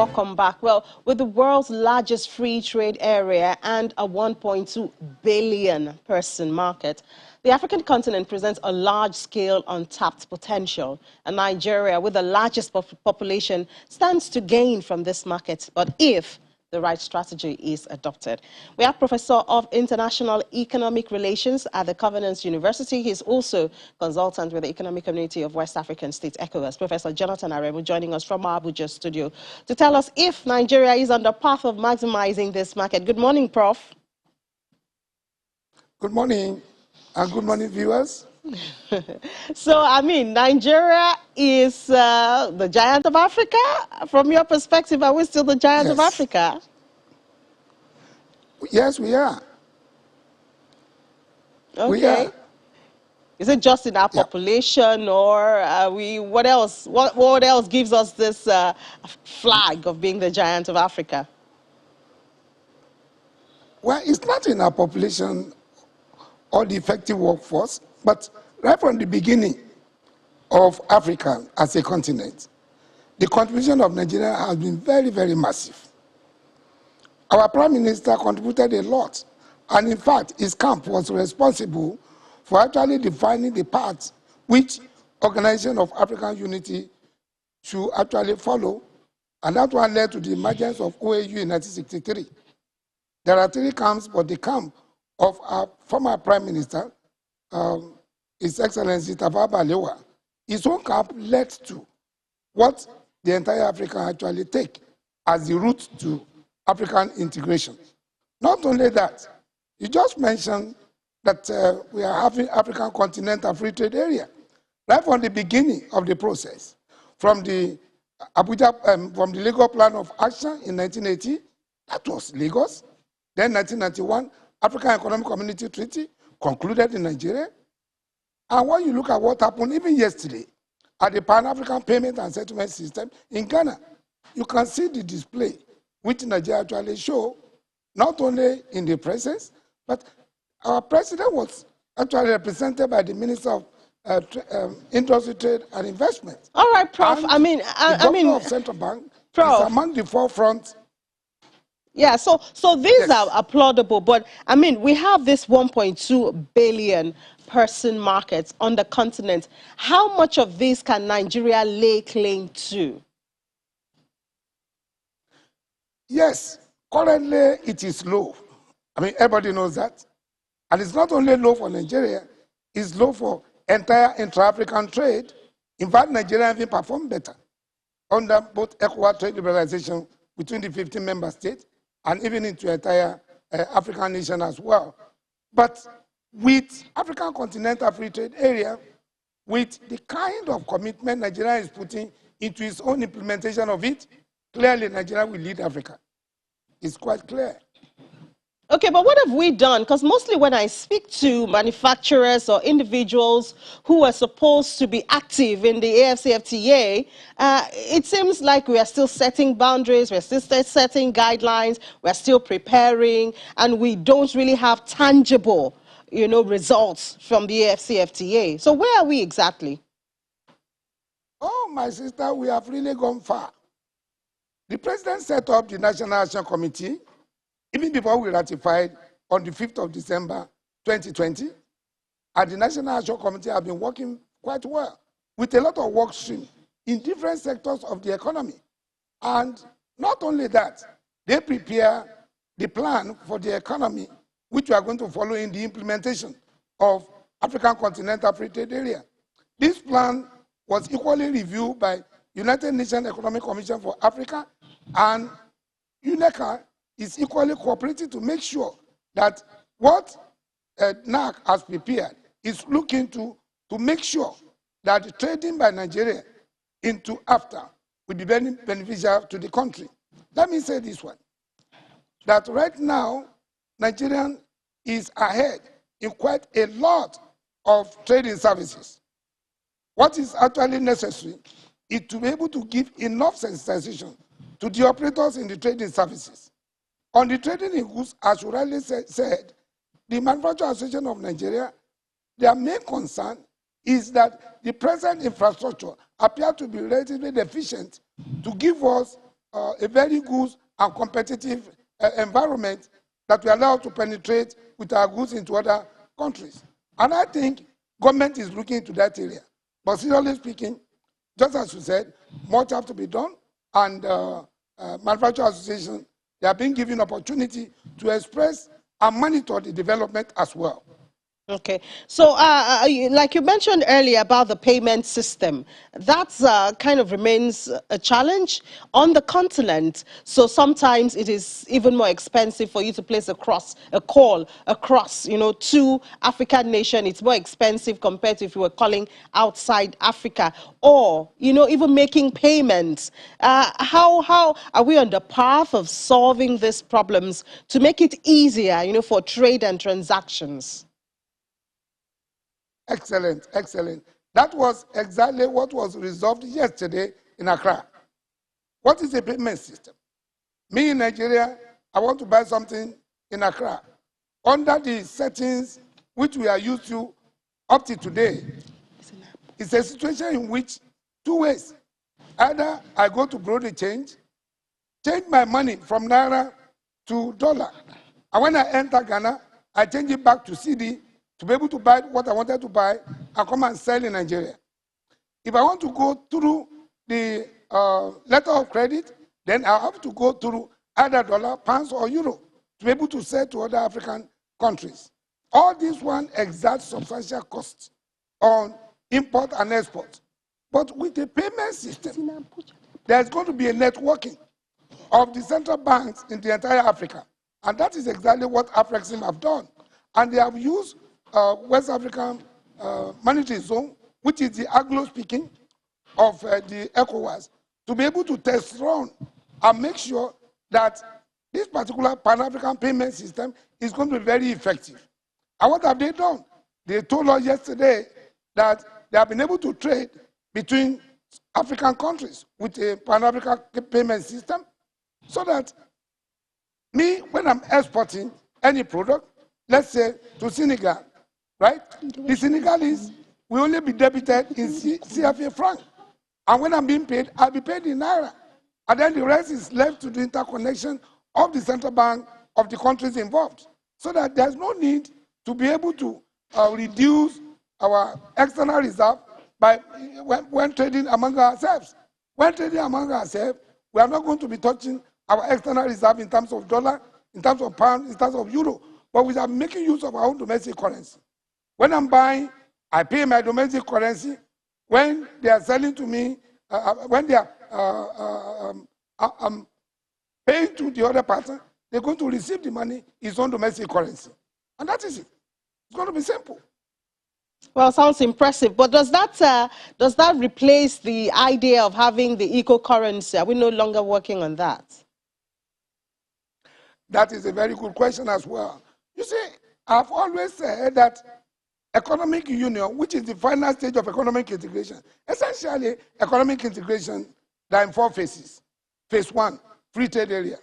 welcome back. Well, with the world's largest free trade area and a 1.2 billion person market, the African continent presents a large-scale untapped potential. And Nigeria, with the largest population, stands to gain from this market. But if the right strategy is adopted. We have Professor of International Economic Relations at the Covenant University. He's also consultant with the Economic Community of West African States, ECOWAS. Professor Jonathan Aremu joining us from our Abuja studio to tell us if Nigeria is on the path of maximizing this market. Good morning, Prof. Good morning, and good morning, viewers. So, I mean, Nigeria is the giant of Africa. From your perspective, are we still the giant of Africa? Yes, we are. Okay. We are. Is it just in our population, or are we? What else? What else gives us this flag of being the giant of Africa? Well, it's not in our population or the effective workforce, but right from the beginning of Africa as a continent, the contribution of Nigeria has been very, very massive. Our Prime Minister contributed a lot, and in fact, his camp was responsible for actually defining the path which Organization of African Unity should actually follow, and that one led to the emergence of OAU in 1963. There are three camps, but the camp of our former Prime Minister, His Excellency Tafawa Balewa, his own camp led to what the entire Africa actually take as the route to African integration. Not only that, you just mentioned that we are having African Continental Free Trade Area. Right from the beginning of the process, from the Abuja, from the Lagos Plan of Action in 1980, that was Lagos. Then 1991, African Economic Community Treaty concluded in Nigeria. And when you look at what happened even yesterday at the Pan-African Payment and Settlement System in Ghana, you can see the display which Nigeria actually show, not only in the presence, but our president was actually represented by the Minister of Industry, Trade and Investment. All right, Prof. And the governor of Central Bank is among the forefront. Yeah, so these are applaudable, but I mean, we have this 1.2 billion person market on the continent. How much of this can Nigeria lay claim to? Yes, currently it is low. I mean, everybody knows that. And it's not only low for Nigeria, it's low for entire intra-African trade. In fact, Nigeria even performed better under both ECOWAS trade liberalization between the 15 member states and even into entire African nation as well. But with African Continental Free Trade Area, with the kind of commitment Nigeria is putting into its own implementation of it, clearly Nigeria will lead Africa. It's quite clear. Okay, but what have we done? Because mostly when I speak to manufacturers or individuals who are supposed to be active in the AFCFTA, it seems like we are still setting boundaries, we're still setting guidelines, we're still preparing, and we don't really have tangible, results from the AFCFTA. So where are we exactly? Oh, my sister, we have really gone far. The president set up the National Action Committee even before we ratified on the 5th of December 2020, and the National Action Committee have been working quite well with a lot of work streams in different sectors of the economy. And not only that, they prepare the plan for the economy, which we are going to follow in the implementation of African Continental Free Trade Area. This plan was equally reviewed by United Nations Economic Commission for Africa, and UNECA is equally cooperating to make sure that what NAC has prepared is looking to make sure that the trading by Nigeria into AFTA will be very beneficial to the country. Let me say this one, that right now, Nigeria is ahead in quite a lot of trading services. What is actually necessary is to be able to give enough sensitization to the operators in the trading services. On the trading in goods, as you rightly said, the Manufacturing Association of Nigeria, their main concern is that the present infrastructure appears to be relatively deficient to give us a very good and competitive environment that we allow to penetrate with our goods into other countries. And I think government is looking into that area. But seriously speaking, just as you said, much has to be done, and manufacturing associations, they are being given opportunity to express and monitor the development as well. Okay, so like you mentioned earlier about the payment system, that kind of remains a challenge on the continent. So sometimes it is even more expensive for you to place a call across, to African nation. It's more expensive compared to if you were calling outside Africa, or even making payments. How are we on the path of solving these problems to make it easier, for trade and transactions? Excellent, excellent. That was exactly what was resolved yesterday in Accra. What is a payment system? Me in Nigeria, I want to buy something in Accra. Under the settings which we are used to up to today, it's a situation in which two ways. Either I go to bureau de change my money from Naira to dollar. And when I enter Ghana, I change it back to CD to be able to buy what I wanted to buy and come and sell in Nigeria. If I want to go through the letter of credit, then I have to go through either dollar, pounds, or euro to be able to sell to other African countries. All this one exerts substantial costs on import and export. But with the payment system, there's going to be a networking of the central banks in the entire Africa. And that is exactly what Afrexim have done. And they have used West African monetary zone, which is the Anglo-speaking of the ECOWAS, to be able to test run and make sure that this particular Pan-African payment system is going to be very effective. And what have they done? They told us yesterday that they have been able to trade between African countries with a Pan-African payment system, so that me, when I'm exporting any product, let's say to Senegal, right? The Senegalese will only be debited in CFA franc. And when I'm being paid, I'll be paid in Naira. And then the rest is left to the interconnection of the central bank of the countries involved. So that there's no need to be able to reduce our external reserve by when trading among ourselves. When trading among ourselves, we are not going to be touching our external reserve in terms of dollar, in terms of pound, in terms of euro, but we are making use of our own domestic currency. When I'm buying, I pay my domestic currency. When they are selling to me, when they are paying to the other person, they're going to receive the money in its own domestic currency. And that is it. It's going to be simple. Well, sounds impressive, but does that replace the idea of having the eco-currency? Are we no longer working on that? That is a very good question as well. You see, I've always said that economic union, which is the final stage of economic integration, essentially economic integration, there are in 4 phases. Phase 1, free trade area.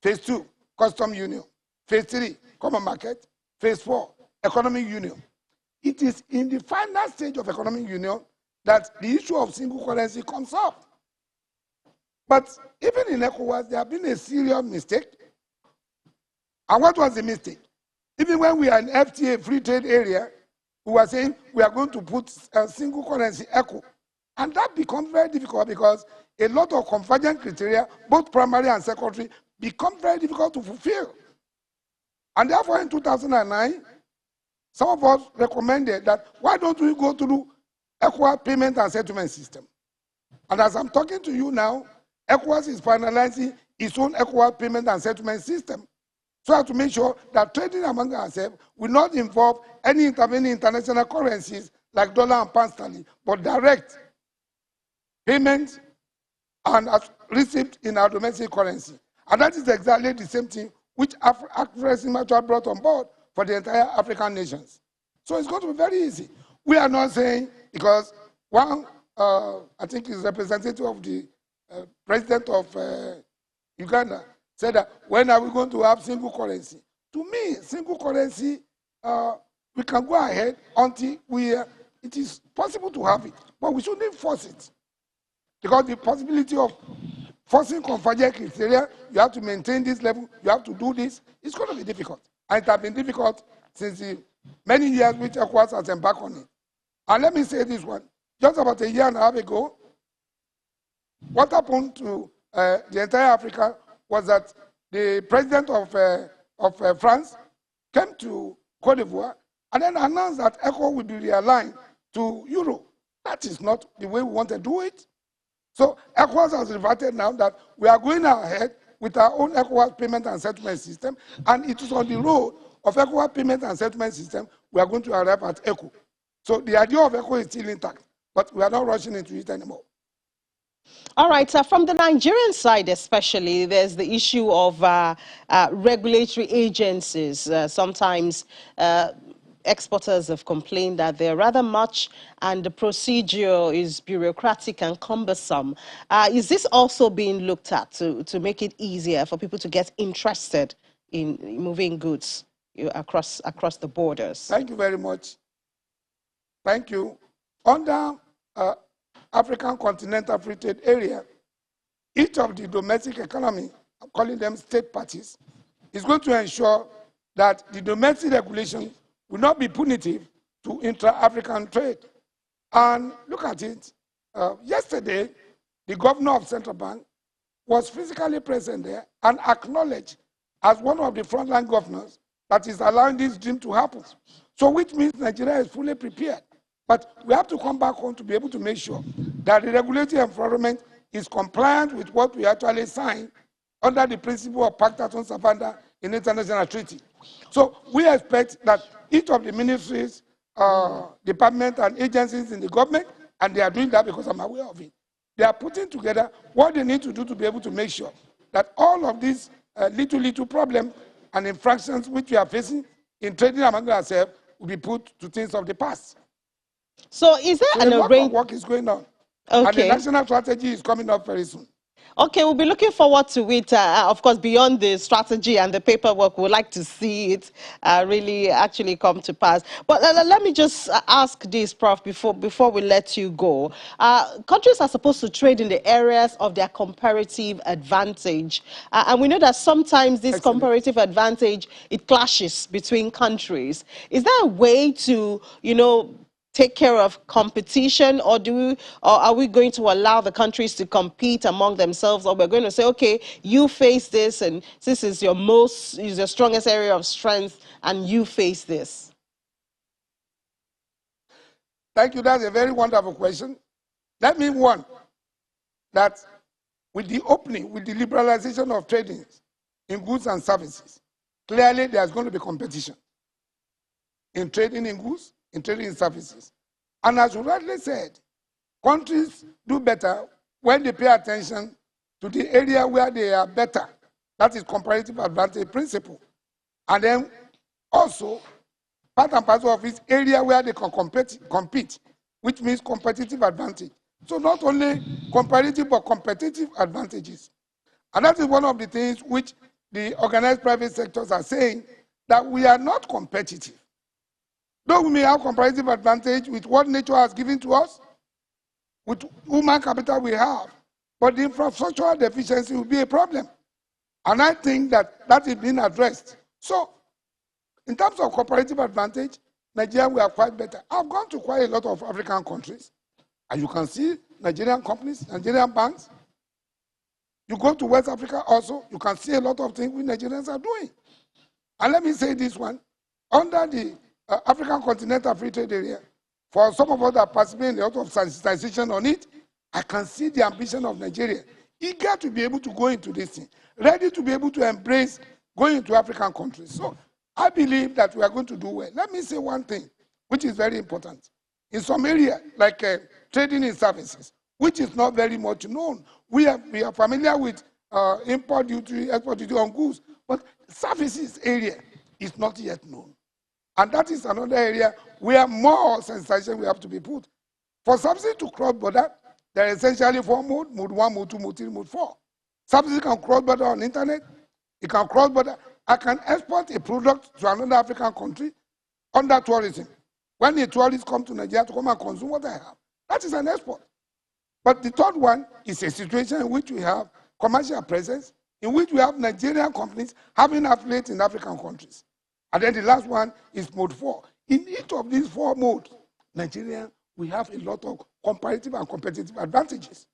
Phase 2, custom union. Phase 3, common market. Phase 4, economic union. It is in the final stage of economic union that the issue of single currency comes up. But even in ECOWAS, there have been a serious mistake. And what was the mistake? Even when we are in FTA, free trade area, we were saying we are going to put a single currency ECO. And that becomes very difficult because a lot of convergent criteria, both primary and secondary, become very difficult to fulfill. And therefore, in 2009, some of us recommended that why don't we go through ECOWAS payment and settlement system? And as I'm talking to you now, ECOWAS is finalizing its own ECOWAS payment and settlement system, so as to make sure that trading among ourselves will not involve any intervening international currencies like dollar and pound sterling, but direct payment and receipt in our domestic currency. And that is exactly the same thing which Afrexim brought on board for the entire African nations. So it's going to be very easy. We are not saying, because one, I think is representative of the president of Uganda, said that when are we going to have single currency? To me, single currency, we can go ahead until it is possible to have it, but we shouldn't force it. Because the possibility of forcing convergent criteria, you have to maintain this level, you have to do this. It's going to be difficult. And it has been difficult since the many years which ECOWAS has embarked on it. And let me say this one. Just about a year and a half ago, what happened to the entire Africa was that the president of France came to Cote d'Ivoire and then announced that ECO will be realigned to Euro. That is not the way we want to do it. So ECOWAS has reverted now that we are going ahead with our own ECOWAS payment and settlement system, and it is on the road of ECOWAS payment and settlement system we are going to arrive at ECO. So the idea of ECO is still intact, but we are not rushing into it anymore. All right, from the Nigerian side especially, there's the issue of regulatory agencies. Sometimes exporters have complained that they're rather much and the procedure is bureaucratic and cumbersome. Is this also being looked at to make it easier for people to get interested in moving goods across the borders? Thank you very much. Thank you. Under African Continental Free Trade Area, each of the domestic economy, I'm calling them state parties, is going to ensure that the domestic regulation will not be punitive to intra-African trade. And look at it. Yesterday, the governor of Central Bank was physically present there and acknowledged as one of the frontline governors that is allowing this dream to happen. So which means Nigeria is fully prepared. But we have to come back home to be able to make sure that the regulatory environment is compliant with what we actually signed under the principle of pacta sunt servanda in international treaty. So we expect that each of the ministries, departments, and agencies in the government, and they are doing that because I'm aware of it, they are putting together what they need to do to be able to make sure that all of these little problems and infractions which we are facing in trading among ourselves will be put to things of the past. So is there a lot of work is going on. Okay. And the national strategy is coming up very soon. Okay, we'll be looking forward to it. Of course, beyond the strategy and the paperwork, we'd like to see it really actually come to pass. But let me just ask this, Prof, before we let you go. Countries are supposed to trade in the areas of their comparative advantage. And we know that sometimes this comparative advantage, it clashes between countries. Is there a way to, take care of competition, or are we going to allow the countries to compete among themselves, or we're going to say, okay, you face this and this is your strongest area of strength and you face this? Thank you. That's a very wonderful question. That means one, that with the opening, with the liberalization of trading in goods and services, clearly there's going to be competition in trading in goods, in trading in services. And as you rightly said, countries do better when they pay attention to the area where they are better. That is comparative advantage principle. And then also, part and parcel of this area where they can compete, which means competitive advantage. So not only comparative, but competitive advantages. And that is one of the things which the organized private sectors are saying, that we are not competitive. Though we may have comparative advantage with what nature has given to us, with human capital we have, but the infrastructural deficiency will be a problem. And I think that is being addressed. So, in terms of comparative advantage, Nigeria, we are quite better. I've gone to quite a lot of African countries, and you can see Nigerian companies, Nigerian banks. You go to West Africa also, you can see a lot of things which Nigerians are doing. And let me say this one, under the African Continental Free Trade Area, for some of us that participate in a lot of sensitization on it, I can see the ambition of Nigeria, eager to be able to go into this thing, ready to be able to embrace going into African countries. So I believe that we are going to do well. Let me say one thing, which is very important. In some areas, like trading in services, which is not very much known, we are familiar with import duty, export duty on goods, but services area is not yet known. And that is another area where more sensitization will have to be put. For subsidy to cross-border, there are essentially 4 modes: mode 1, mode 2, mode 3, mode 4. Subsidy can cross-border on internet. It can cross-border. I can export a product to another African country under tourism. When a tourist comes to Nigeria to come and consume what I have, that is an export. But the third one is a situation in which we have commercial presence, in which we have Nigerian companies having affiliates in African countries. And then the last one is mode 4. In each of these 4 modes, Nigeria, we have a lot of comparative and competitive advantages.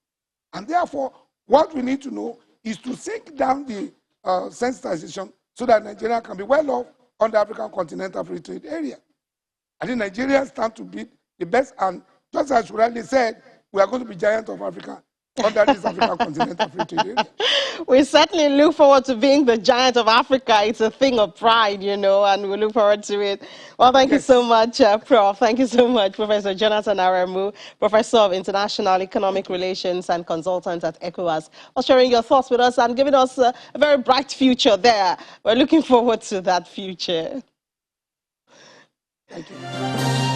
And therefore, what we need to know is to sink down the sensitization so that Nigeria can be well off on the African continental free trade area. I think Nigeria stands to be the best, and just as Shurali said, we are going to be giant of Africa under this African continental free trade area. We certainly look forward to being the giant of Africa. It's a thing of pride, you know, and we look forward to it. Well, thank you so much, Prof. Thank you so much, Professor Jonathan Aremu, Professor of International Economic Relations and consultant at ECOWAS, for sharing your thoughts with us and giving us a very bright future there. We're looking forward to that future. Thank you.